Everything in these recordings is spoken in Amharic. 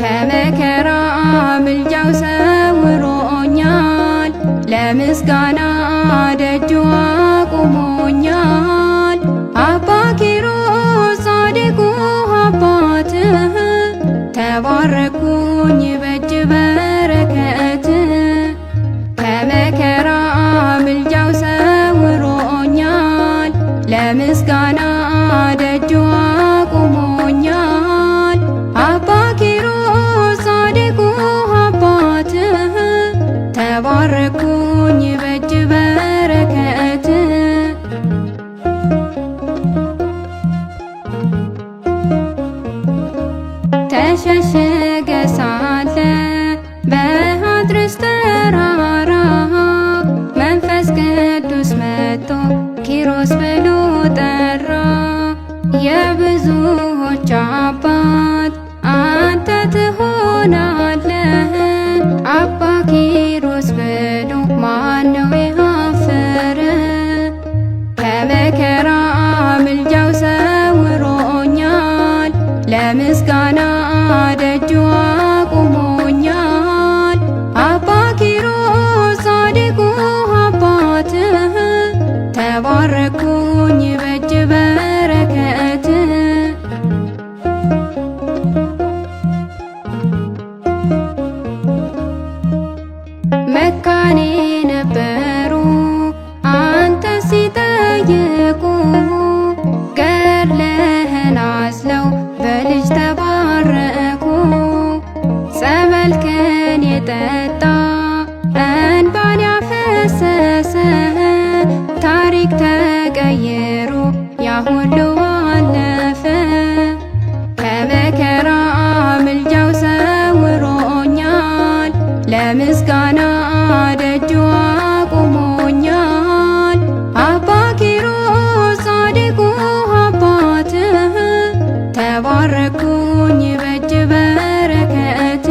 ከመከራ ምልጃው ሰውሮኛል፣ ለምስጋና ደጁ አቁሞኛል። አባ ኪሮስ ጻድቁ አባትህ ተባረኩኝ በእጅ በረከት። ከመከራ ምልጃው ሰውሮኛል፣ ለምስጋና ደጁ አቁሞኛል። አባ ኪሮስ ጻድቁ አባትህ ተባረኩኝ በእጅ በረከት። ተሸሽገ ሳለ በሃድርስ ተራራ መንፈስ ቅዱስ መጥቶ ኪሮስ ብሎ ጠራ። የብዙዎች አባት አንተ ትሆናለህ። አባ ኪሮስ ብሎ ማነው ያፈረ? ከመከራ ምልጃው ሰውሮኛል፣ ለምስጋና ደጁ አቁሞኛል። አባ ኪሮስ ጻድቁ አባትህ ተባረኩኝ በእጅ በረከት። መካን ነበሩ አንተ ሲጠይቁ፣ ገድለህን አዝለው በልጅ ተባረኩ። ጸበልክን የጠጣ እንባን ያፈሰሰ ታሪክ ተቀይሮ ያ ሁሉ አለፈ። ከመከራ ምልጃው ሰውሮኛል፣ ለምስጋና ደጁ አቁሞኛል። አባ ኪሮስ ጻድቁ አባትህ ተባረኩኝ በእጅ በረከት።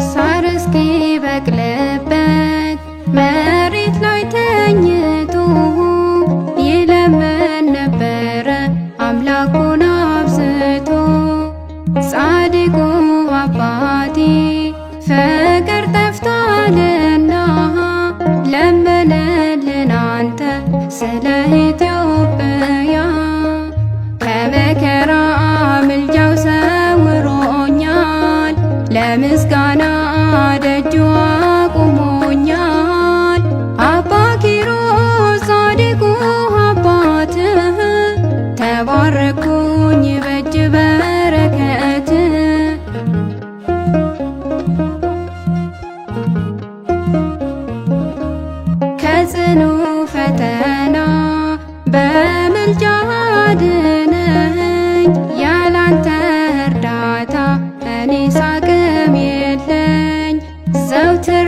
ሳር እስኪበቅልበት መሬት ላይ ተኝቶ ይለምን ነበረ አምላኩን አብዝቶ። ጻድቁ አባቴ ፍቅር ጠፍቷልና ለመነልን አንተ ስለ ኢትዮጵያ። ከመከራ ምልጃው ሰውሮኛል፣ ለምስጋና ደጁ አቁሞኛል። አባ ኪሮስ ጻድቁ አባትህ ተባረኩኝ በእጅ በረከት። ከጽኑ ፈተና በምልጃ አድነኝ፣ ያላንተ እርዳታ እኔስ አቅም የለኝ። ዘውትር